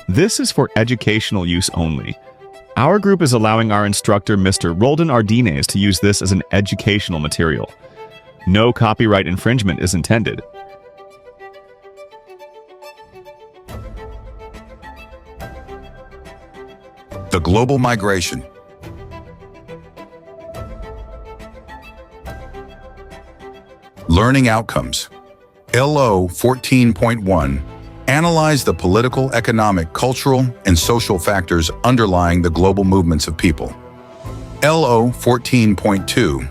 This is for educational use only. Our group is allowing our instructor, Mr. Roldan Ardines, to use this as an educational material. No copyright infringement is intended. The global migration. Learning outcomes. LO 14.1 analyze the political, economic, cultural, and social factors underlying the global movements of people. LO 14.2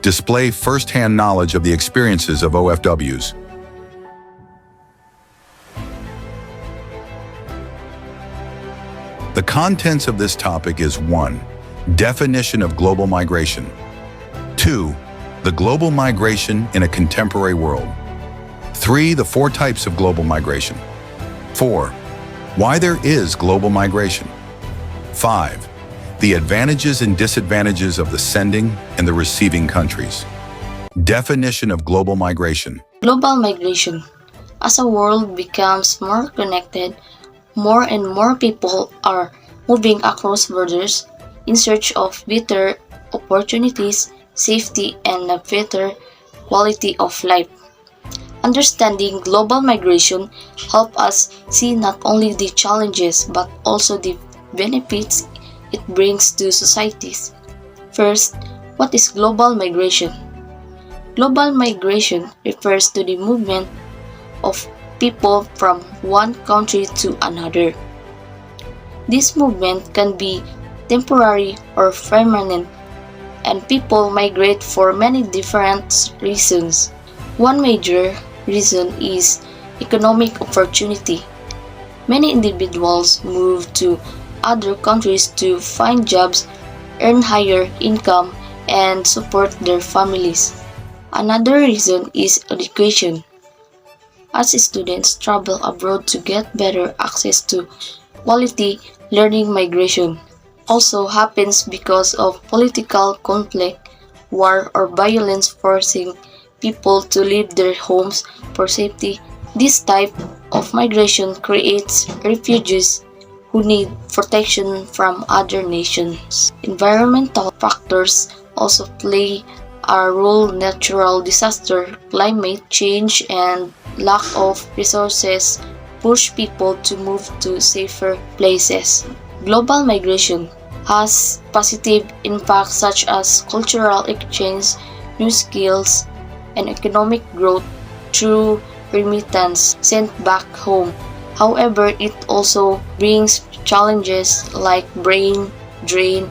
display first-hand knowledge of the experiences of OFWs. The contents of this topic is 1. Definition of global migration. 2. The global migration in a contemporary world. 3. The 4 types of global migration. 4. Why there is global migration. 5. The advantages and disadvantages of the sending and the receiving countries. Definition of global migration. Global migration. As the world becomes more connected, more and more people are moving across borders in search of better opportunities, safety, and a better quality of life. Understanding global migration helps us see not only the challenges but also the benefits it brings to societies. First, what is global migration? Global migration refers to the movement of people from one country to another. This movement can be temporary or permanent, and people migrate for many different reasons. One major reason is economic opportunity. Many individuals move to other countries to find jobs, earn higher income, and support their families. Another reason is education. As students travel abroad to get better access to quality learning, migration also happens because of political conflict, war, or violence forcing people to leave their homes for safety. This type of migration creates refugees who need protection from other nations. Environmental factors also play a role. Natural disaster, climate change, and lack of resources push people to move to safer places. Global migration has positive impacts such as cultural exchange, new skills, and economic growth through remittance sent back home. However, it also brings challenges like brain drain,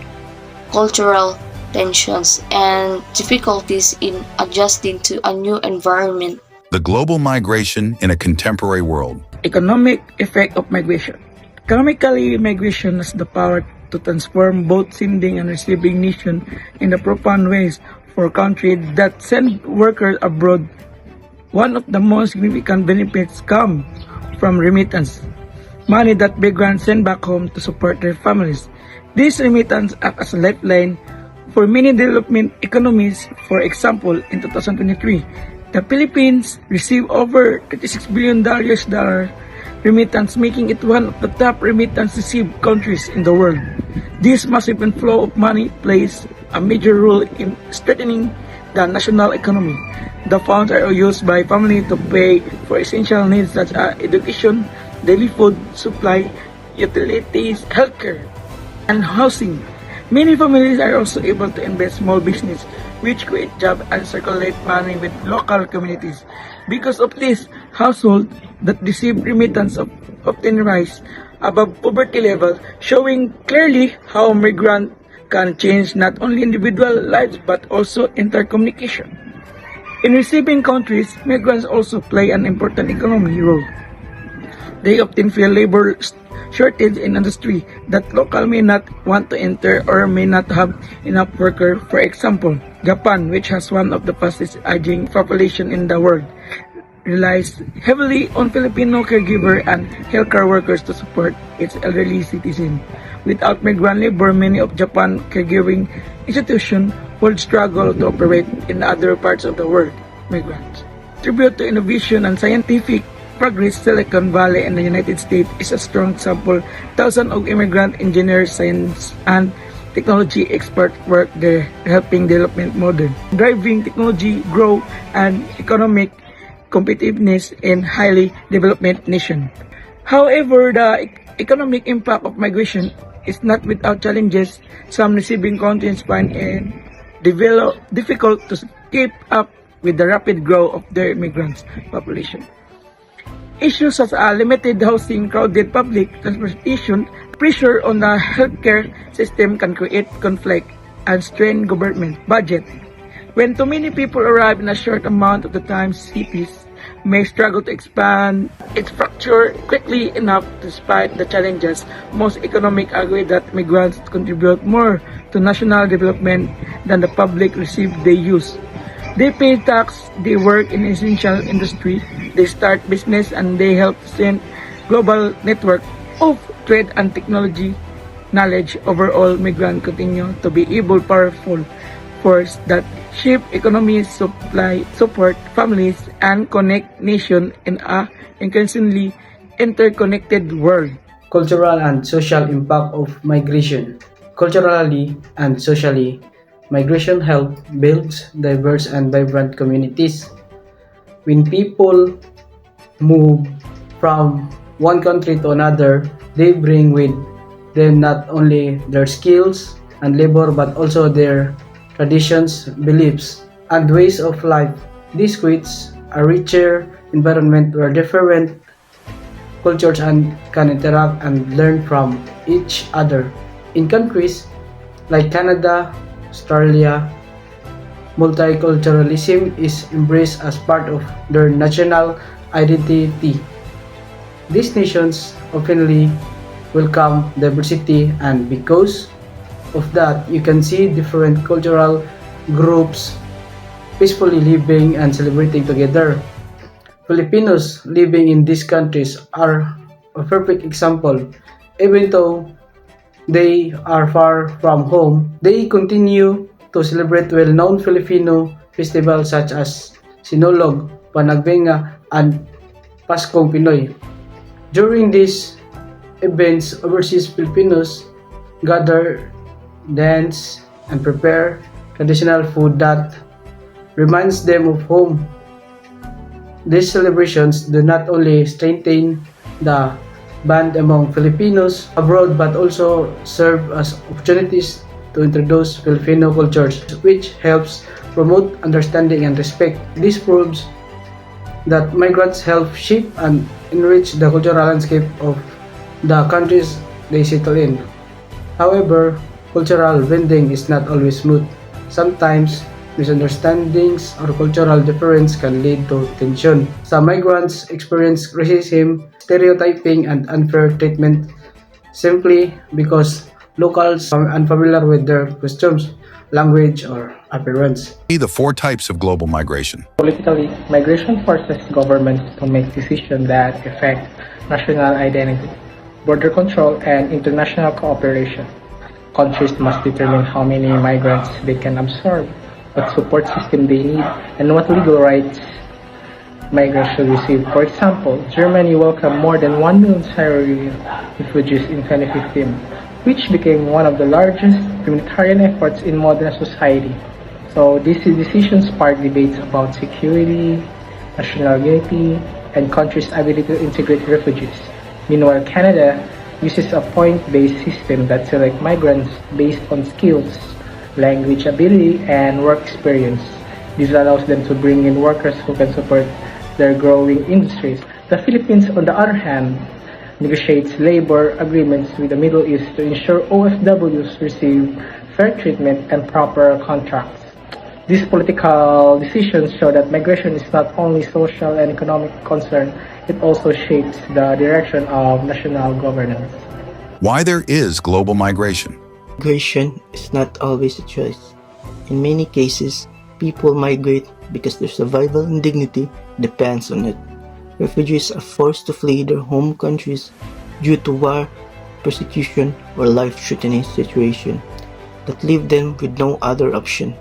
cultural tensions, and difficulties in adjusting to a new environment. The global migration in a contemporary world. Economic effect of migration. Economically, migration has the power to transform both sending and receiving nations in a profound ways for countries that send workers abroad. One of the most significant benefits comes from remittance, money that migrants send back home to support their families. These remittance act as a lifeline for many development economies. For example, in 2023, the Philippines received over $36 billion remittance, making it one of the top remittance received countries in the world. This massive inflow of money plays a major role in strengthening the national economy. The funds are used by families to pay for essential needs such as education, daily food supply, utilities, healthcare, and housing. Many families are also able to invest small business, which create jobs and circulate money with local communities. Because of this, households that receive remittance often rise above poverty level, showing clearly how migrants can change not only individual lives but also intercommunication. In receiving countries, migrants also play an important economic role. They often fill labor shortage in industry that local may not want to enter or may not have enough workers. For example, Japan, which has one of the fastest aging population in the world, relies heavily on Filipino caregiver and healthcare workers to support its elderly citizens. Without migrant labor, many of Japan's caregiving institutions would struggle to operate in other parts of the world. Migrants contribute to innovation and scientific progress, Silicon Valley and the United States is a strong example. Thousands of immigrant engineers, science, and technology experts work there, helping development modern, driving technology growth and economic competitiveness in highly developed nation. However, the economic impact of migration is not without challenges. Some receiving countries find it difficult to keep up with the rapid growth of their immigrants population. Issues such as limited housing, crowded public transportation, pressure on the healthcare system can create conflict and strain government budget. When too many people arrive in a short amount of the time, cities may struggle to expand its structure quickly enough. Despite the challenges, most economics agree that migrants contribute more to national development than the public receive they use. They pay tax, they work in essential industry, they start business, and they help send global network of trade and technology knowledge. Overall, migrants continue to be able, powerful force that shape economies, support families, and connect nations in a increasingly interconnected world. Cultural and social impact of migration. Culturally and socially, migration helps build diverse and vibrant communities. When people move from one country to another, they bring with them not only their skills and labor but also their traditions, beliefs, and ways of life. This creates a richer environment where different cultures can interact and learn from each other. In countries like Canada, Australia, multiculturalism is embraced as part of their national identity. These nations openly welcome diversity, and because of that, you can see different cultural groups peacefully living and celebrating together. Filipinos living in these countries are a perfect example. Even though they are far from home, they continue to celebrate well-known Filipino festivals such as Sinulog, Panagbenga, and Paskong Pinoy. During these events, overseas Filipinos gather, dance, and prepare traditional food that reminds them of home. These celebrations do not only strengthen the bond among Filipinos abroad but also serve as opportunities to introduce Filipino cultures, which helps promote understanding and respect. This proves that migrants help shape and enrich the cultural landscape of the countries they settle in. However, cultural blending is not always smooth. Sometimes, misunderstandings or cultural difference can lead to tension. Some migrants experience racism, stereotyping, and unfair treatment simply because locals are unfamiliar with their customs, language, or appearance. See the 4 types of global migration. Politically, migration forces governments to make decisions that affect national identity, border control, and international cooperation. Countries must determine how many migrants they can absorb, what support system they need, and what legal rights migrants should receive. For example, Germany welcomed more than 1 million Syrian refugees in 2015, which became one of the largest humanitarian efforts in modern society. So these decisions spark debates about security, national unity, and countries' ability to integrate refugees. Meanwhile, Canada uses a point-based system that selects migrants based on skills, language ability, and work experience. This allows them to bring in workers who can support their growing industries. The Philippines, on the other hand, negotiates labor agreements with the Middle East to ensure OFWs receive fair treatment and proper contracts. These political decisions show that migration is not only social and economic concern, it also shapes the direction of national governance. Why there is global migration. Migration is not always a choice. In many cases, people migrate because their survival and dignity depends on it. Refugees are forced to flee their home countries due to war, persecution, or life-threatening situation that leave them with no other option.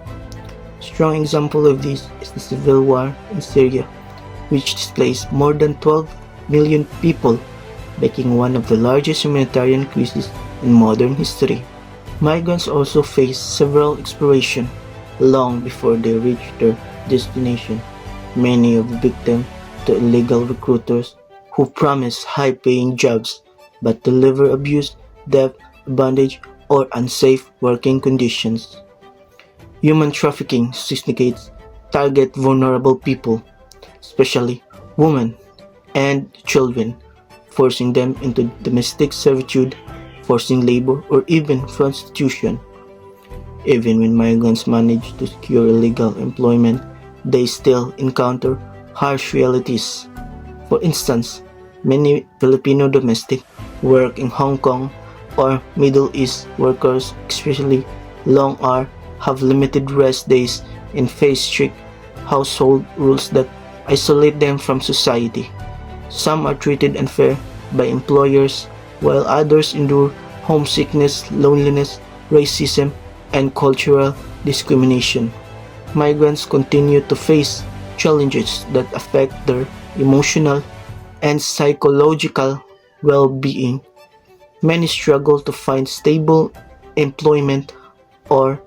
A strong example of this is the civil war in Syria, which displaced more than 12 million people, making one of the largest humanitarian crises in modern history. Migrants also face several exploration long before they reach their destination. Many of the victims to illegal recruiters who promise high-paying jobs but deliver abuse, debt, bondage, or unsafe working conditions. Human trafficking syndicates target vulnerable people, especially women and children, forcing them into domestic servitude, forcing labor, or even prostitution. Even when migrants manage to secure illegal employment, they still encounter harsh realities. For instance, many Filipino domestic work in Hong Kong or Middle East workers, especially long hours, have limited rest days and face strict household rules that isolate them from society. Some are treated unfair by employers, while others endure homesickness, loneliness, racism, and cultural discrimination. Migrants continue to face challenges that affect their emotional and psychological well-being. Many struggle to find stable employment or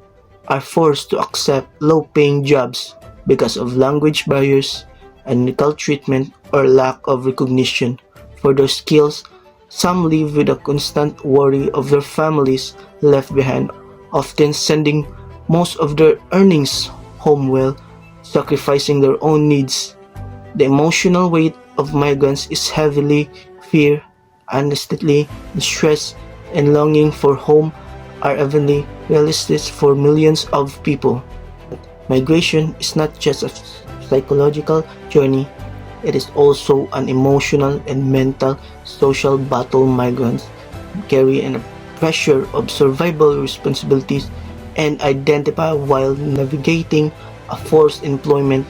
are forced to accept low-paying jobs because of language barriers, unequal treatment, or lack of recognition for their skills. Some live with a constant worry of their families left behind, often sending most of their earnings home while sacrificing their own needs. The emotional weight of migrants is heavily fear, anxiety, stress, and longing for home are evenly realistic for millions of people. Migration is not just a psychological journey, it is also an emotional and mental social battle. Migrants carry a pressure of survival responsibilities and identify while navigating a forced employment.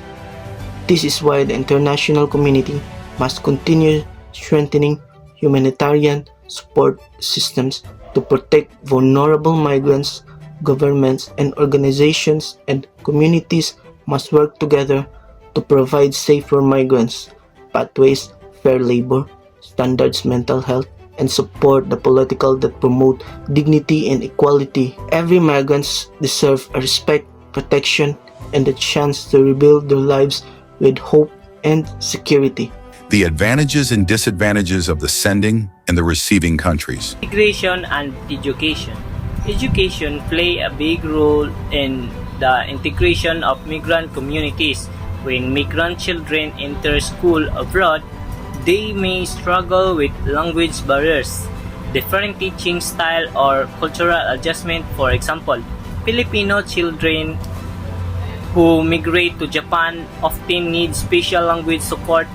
This is why the international community must continue strengthening humanitarian support systems to protect vulnerable migrants. Governments and organizations and communities must work together to provide safer migrants pathways, fair labor standards, mental health, and support the political that promote dignity and equality. Every migrant deserves a respect, protection, and the chance to rebuild their lives with hope and security. The advantages and disadvantages of the sending and the receiving countries. Migration and education. Education play a big role in the integration of migrant communities. When migrant children enter school abroad, they may struggle with language barriers, different teaching style, or cultural adjustment. For example, Filipino children who migrate to Japan often need special language support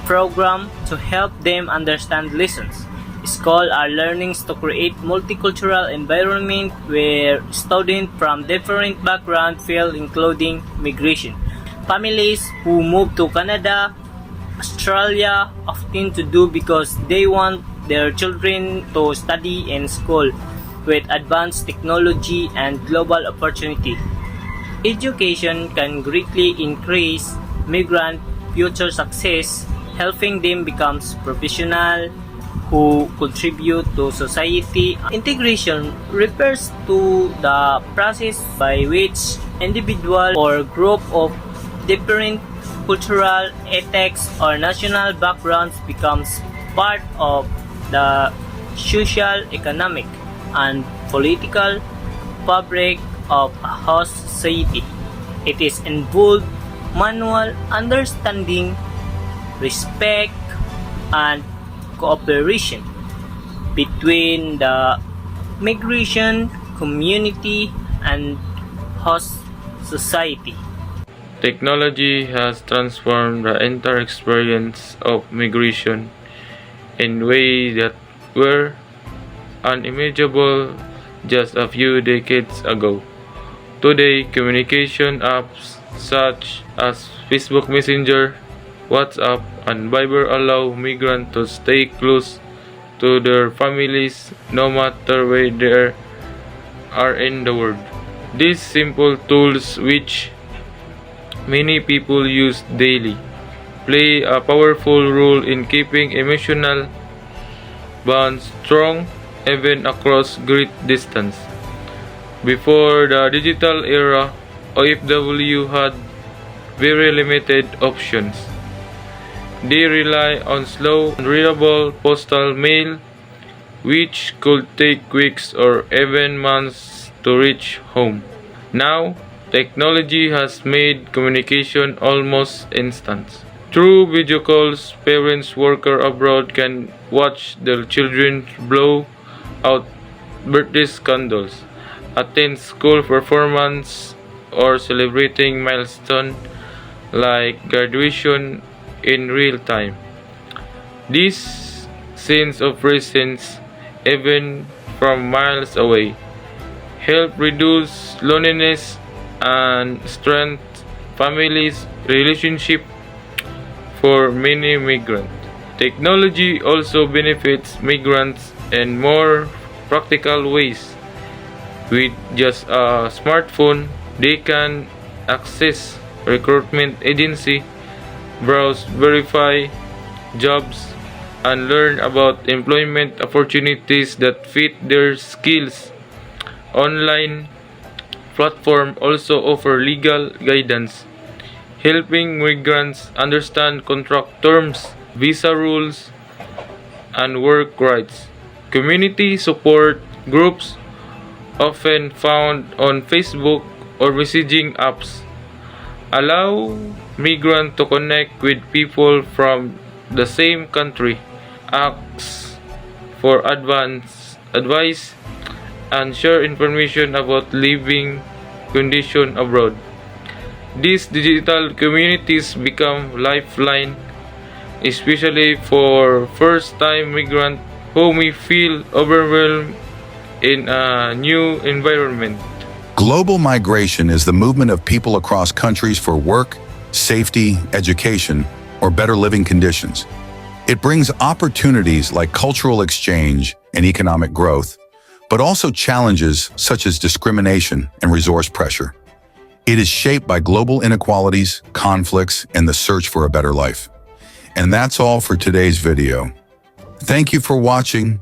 program to help them understand lessons. Schools are learning to create multicultural environment where students from different backgrounds feel including migration. Families who move to Canada, Australia often to do because they want their children to study in school with advanced technology and global opportunity. Education can greatly increase migrant future success, helping them become professionals who contribute to society. Integration refers to the process by which individual or group of different cultural, ethics, or national backgrounds becomes part of the social, economic, and political fabric of a host society. It is involved mutual understanding, respect, and cooperation between the migration community and host society. Technology has transformed the entire experience of migration in ways that were unimaginable just a few decades ago. Today, communication apps such as Facebook Messenger, WhatsApp, and Viber allow migrants to stay close to their families no matter where they are in the world. These simple tools, which many people use daily, play a powerful role in keeping emotional bonds strong even across great distance. Before the digital era, OFW had very limited options. They rely on slow, unreadable postal mail, which could take weeks or even months to reach home. Now, technology has made communication almost instant. Through video calls, parents working abroad can watch their children blow out birthday candles, attend school performance, or celebrating milestone like graduation in real time. This sense of presence, even from miles away, help reduce loneliness and strengthen families' relationship for many migrants. Technology also benefits migrants in more practical ways. With just a smartphone, they can access recruitment agency, browse, verify jobs, and learn about employment opportunities that fit their skills. Online platforms also offer legal guidance, helping migrants understand contract terms, visa rules, and work rights. Community support groups, often found on Facebook or messaging apps, allow migrants to connect with people from the same country, ask for advice, and share information about living conditions abroad. These digital communities become lifeline, especially for first-time migrants who may feel overwhelmed in a new environment. Global migration is the movement of people across countries for work, safety, education, or better living conditions. It brings opportunities like cultural exchange and economic growth, but also challenges such as discrimination and resource pressure. It is shaped by global inequalities, conflicts, and the search for a better life. And that's all for today's video. Thank you for watching.